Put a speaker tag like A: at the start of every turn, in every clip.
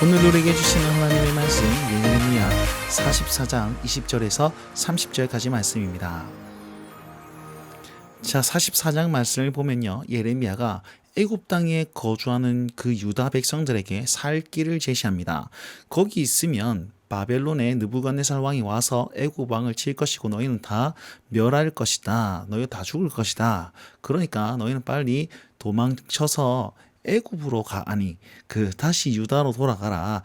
A: 오늘 우리에게 주시는 하나님의 말씀 예레미야 44장 20절에서 30절까지 말씀입니다. 자, 44장 말씀을 보면요, 예레미야가 애굽 땅에 거주하는 그 유다 백성들에게 살 길을 제시합니다. 거기 있으면 바벨론의 느부갓네살 왕이 와서 애굽 왕을 칠 것이고 너희는 다 멸할 것이다. 너희 다 죽을 것이다. 그러니까 너희는 빨리 도망쳐서 애굽으로 다시 유다로 돌아가라.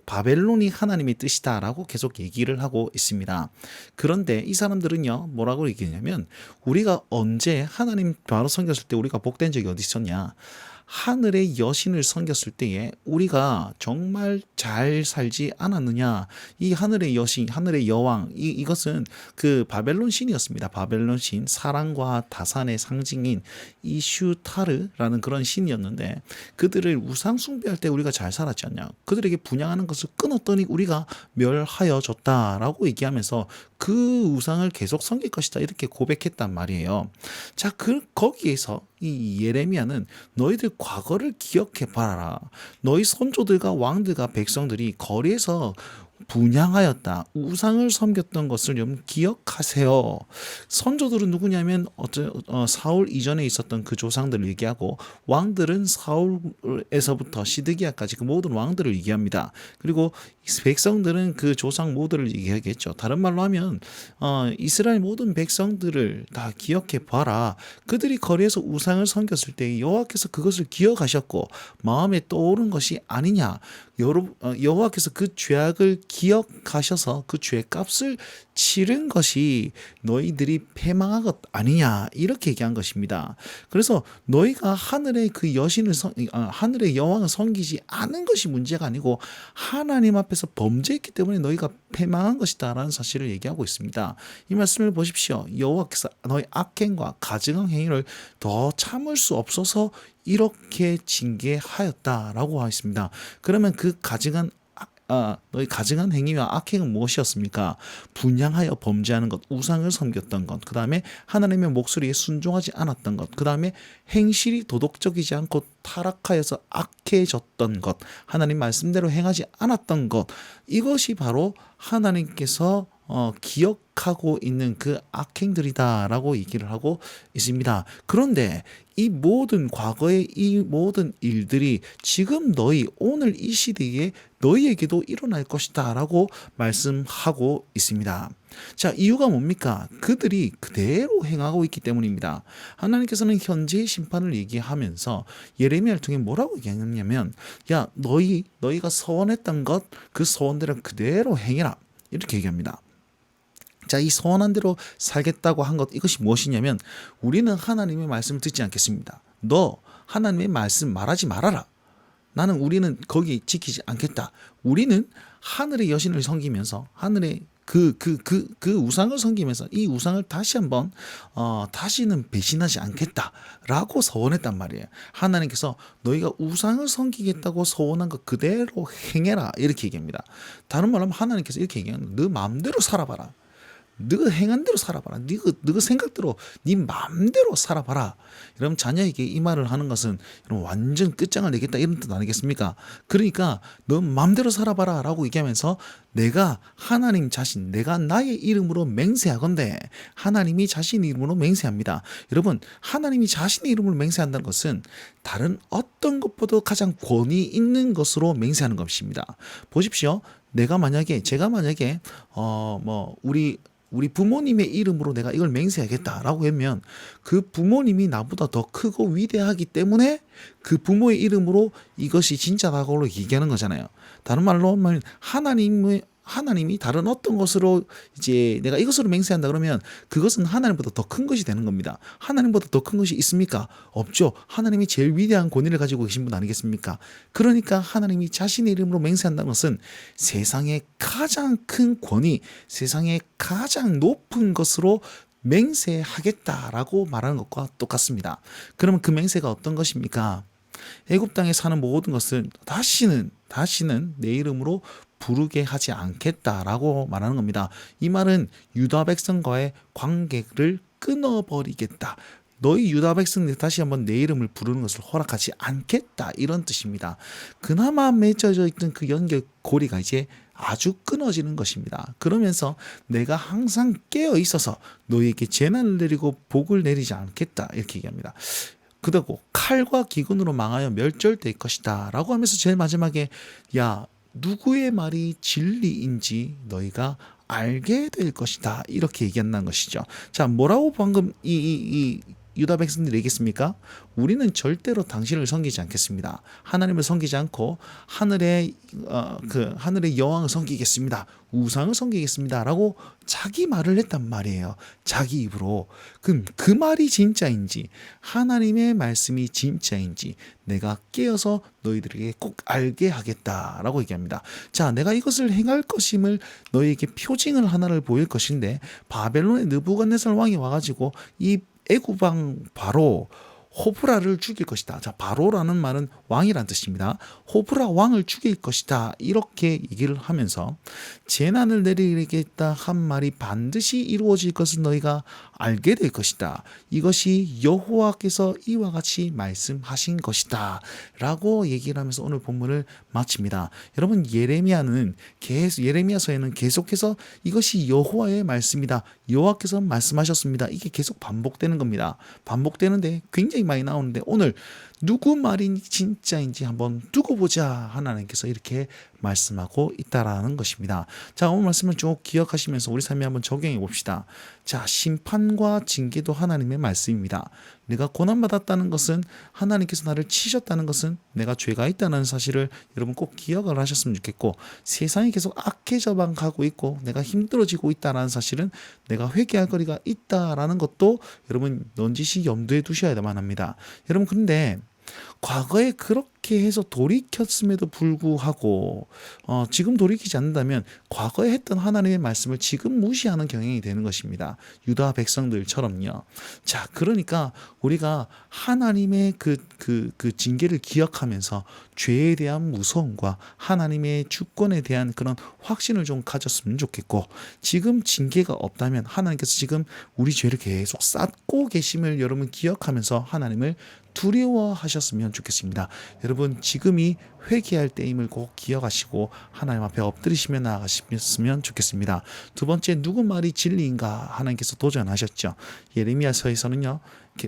A: 바벨론이 하나님의 뜻이다라고 계속 얘기를 하고 있습니다. 그런데 이 사람들은요, 뭐라고 얘기하냐면, 우리가 언제 하나님 바로 섬겼을 때 우리가 복된 적이 어디 있었냐? 하늘의 여신을 섬겼을 때에 우리가 정말 잘 살지 않았느냐? 이 하늘의 여신, 하늘의 여왕, 이것은 그 바벨론 신이었습니다. 바벨론 신, 사랑과 다산의 상징인 이슈타르라는 그런 신이었는데, 그들을 우상 숭배할 때 우리가 잘 살았지 않냐? 그들에게 분양하는 것을 끊었더니 우리가 멸하여졌다라고 얘기하면서 그 우상을 계속 섬길 것이다, 이렇게 고백했단 말이에요. 자, 거기에서 이 예레미야는 너희들 과거를 기억해 봐라. 너희 선조들과 왕들과 백성들이 거리에서 분향하였다, 우상을 섬겼던 것을 좀 기억하세요. 선조들은 누구냐면 사울 이전에 있었던 그 조상들을 얘기하고, 왕들은 사울에서부터 시드기야까지 그 모든 왕들을 얘기합니다. 그리고 백성들은 그 조상 모두를 얘기하겠죠. 다른 말로 하면 이스라엘 모든 백성들을 다 기억해 봐라. 그들이 거리에서 우상을 섬겼을 때 여호와께서 그것을 기억하셨고 마음에 떠오른 것이 아니냐. 여호와께서 그 죄악을 기억하셔서 그 죄값을 치른 것이 너희들이 패망한 것 아니냐, 이렇게 얘기한 것입니다. 그래서 너희가 하늘의 그 여신을 하늘의 여왕을 섬기지 않은 것이 문제가 아니고 하나님 앞에서 범죄했기 때문에 너희가 패망한 것이다라는 사실을 얘기하고 있습니다. 이 말씀을 보십시오. 여호와께서 너희 악행과 가증한 행위를 더 참을 수 없어서 이렇게 징계하였다라고 하어 있습니다. 그러면 그 너희 가증한 행위와 악행은 무엇이었습니까? 분향하여 범죄하는 것, 우상을 섬겼던 것, 그 다음에 하나님의 목소리에 순종하지 않았던 것, 그 다음에 행실이 도덕적이지 않고 타락하여서 악해졌던 것, 하나님 말씀대로 행하지 않았던 것, 이것이 바로 하나님께서 기억하고 있는 그 악행들이다라고 얘기를 하고 있습니다. 그런데 이 모든 과거의 이 모든 일들이 지금 오늘 이 시대에 너희에게도 일어날 것이다 라고 말씀하고 있습니다. 자, 이유가 뭡니까? 그들이 그대로 행하고 있기 때문입니다. 하나님께서는 현재의 심판을 얘기하면서 예레미야를 통해 뭐라고 얘기하냐면, 야, 너희가 서원했던 것, 그 서원대로 그대로 행해라, 이렇게 얘기합니다. 자, 이 서원한 대로 살겠다고 한 것, 이것이 무엇이냐면, 우리는 하나님의 말씀을 듣지 않겠습니다. 너 하나님의 말씀 말하지 말아라. 우리는 거기 지키지 않겠다. 우리는 하늘의 여신을 섬기면서 하늘의 그 우상을 섬기면서 이 우상을 다시 한번 다시는 배신하지 않겠다라고 서원했단 말이에요. 하나님께서 너희가 우상을 섬기겠다고 서원한 것 그대로 행해라, 이렇게 얘기합니다. 다른 말로 하면 하나님께서 이렇게 얘기하는, 너 마음대로 살아봐라. 너가 행한 대로 살아봐라. 너가 생각대로 네 마음대로 살아봐라. 여러분, 자녀에게 이 말을 하는 것은 완전 끝장을 내겠다, 이런 뜻 아니겠습니까? 그러니까 너 마음대로 살아봐라 라고 얘기하면서 내가 하나님 자신, 내가 나의 이름으로 맹세하건대, 하나님이 자신의 이름으로 맹세합니다. 여러분, 하나님이 자신의 이름으로 맹세한다는 것은 다른 어떤 것보다 가장 권위 있는 것으로 맹세하는 것입니다. 보십시오. 제가 만약에 우리 부모님의 이름으로 내가 이걸 맹세하겠다라고 하면 그 부모님이 나보다 더 크고 위대하기 때문에 그 부모의 이름으로 이것이 진짜라고 얘기하는 거잖아요. 다른 말로 하면 하나님이 다른 어떤 것으로 이제 내가 이것으로 맹세한다 그러면 그것은 하나님보다 더 큰 것이 되는 겁니다. 하나님보다 더 큰 것이 있습니까? 없죠. 하나님이 제일 위대한 권위를 가지고 계신 분 아니겠습니까? 그러니까 하나님이 자신의 이름으로 맹세한다는 것은 세상의 가장 큰 권위, 세상의 가장 높은 것으로 맹세하겠다라고 말하는 것과 똑같습니다. 그러면 그 맹세가 어떤 것입니까? 애굽 땅에 사는 모든 것을 다시는 내 이름으로 부르게 하지 않겠다라고 말하는 겁니다. 이 말은 유다 백성과의 관계를 끊어버리겠다. 너희 유다 백성들이 다시 한번 내 이름을 부르는 것을 허락하지 않겠다, 이런 뜻입니다. 그나마 맺어져 있던 그 연결고리가 이제 아주 끊어지는 것입니다. 그러면서 내가 항상 깨어 있어서 너희에게 재난을 내리고 복을 내리지 않겠다, 이렇게 얘기합니다. 그리고 칼과 기근으로 망하여 멸절될 것이다 라고 하면서 제일 마지막에 야, 누구의 말이 진리인지 너희가 알게 될 것이다, 이렇게 얘기한다는 것이죠. 자, 뭐라고 방금 이 유다 백성들이 얘기했습니까? 우리는 절대로 당신을 섬기지 않겠습니다. 하나님을 섬기지 않고 하늘의 여왕을 섬기겠습니다. 우상을 섬기겠습니다라고 자기 말을 했단 말이에요. 자기 입으로. 그럼 그 말이 진짜인지, 하나님의 말씀이 진짜인지 내가 깨어서 너희들에게 꼭 알게 하겠다라고 얘기합니다. 자, 내가 이것을 행할 것임을 너희에게 표징을 하나를 보일 것인데, 바벨론의 느부갓네살 왕이 와가지고 이 애굽 왕 바로 호브라를 죽일 것이다. 자, 바로라는 말은 왕이란 뜻입니다. 호브라 왕을 죽일 것이다, 이렇게 얘기를 하면서 재난을 내리겠다 한 말이 반드시 이루어질 것을 너희가 알게 될 것이다. 이것이 여호와께서 이와 같이 말씀하신 것이다 라고 얘기를 하면서 오늘 본문을 마칩니다. 여러분, 예레미야서에는 계속해서 이것이 여호와의 말씀이다, 여호와께서 말씀하셨습니다, 이게 계속 반복되는 겁니다. 반복되는데 굉장히 많이 나오는데, 오늘 누구 말이 진짜인지 한번 두고 보자, 하나님께서 이렇게 말씀하고 있다라는 것입니다. 자, 오늘 말씀을 쭉 기억하시면서 우리 삶에 한번 적용해 봅시다. 자, 심판과 징계도 하나님의 말씀입니다. 내가 고난받았다는 것은, 하나님께서 나를 치셨다는 것은 내가 죄가 있다는 사실을 여러분 꼭 기억을 하셨으면 좋겠고, 세상이 계속 악해져만 가고 있고 내가 힘들어지고 있다는 사실은 내가 회개할 거리가 있다라는 것도 여러분 넌지시 염두에 두셔야만 합니다. 여러분, 근데 과거에 그렇게 해서 돌이켰음에도 불구하고 지금 돌이키지 않는다면 과거에 했던 하나님의 말씀을 지금 무시하는 경향이 되는 것입니다. 유다 백성들처럼요. 자, 그러니까 우리가 하나님의 그 징계를 기억하면서 죄에 대한 무서움과 하나님의 주권에 대한 그런 확신을 좀 가졌으면 좋겠고, 지금 징계가 없다면 하나님께서 지금 우리 죄를 계속 쌓고 계심을 여러분 기억하면서 하나님을 두려워하셨으면 좋겠습니다. 여러분, 지금이 회개할 때임을 꼭 기억하시고 하나님 앞에 엎드리시며 나아가셨으면 좋겠습니다. 두 번째, 누구 말이 진리인가 하나님께서 도전하셨죠. 예레미야서에서는요,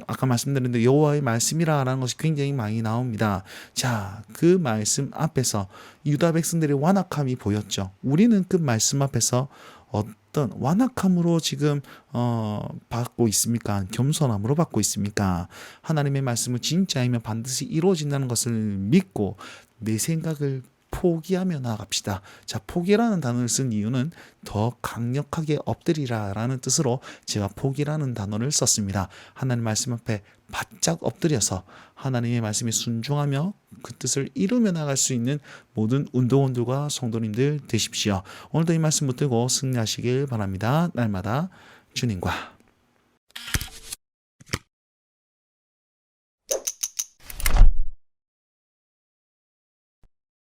A: 아까 말씀드렸는데 여호와의 말씀이라는 것이 굉장히 많이 나옵니다. 자, 그 말씀 앞에서 유다 백성들의 완악함이 보였죠. 우리는 그 말씀 앞에서 어떤 완악함으로 지금 받고 있습니까? 겸손함으로 받고 있습니까? 하나님의 말씀은 진짜이면 반드시 이루어진다는 것을 믿고 내 생각을 포기하며 나아갑시다. 자, 포기라는 단어를 쓴 이유는 더 강력하게 엎드리라라는 뜻으로 제가 포기라는 단어를 썼습니다. 하나님 말씀 앞에 바짝 엎드려서 하나님의 말씀에 순종하며 그 뜻을 이루며 나갈 수 있는 모든 운동원들과 성도님들 되십시오. 오늘도 이 말씀 붙들고 승리하시길 바랍니다. 날마다 주님과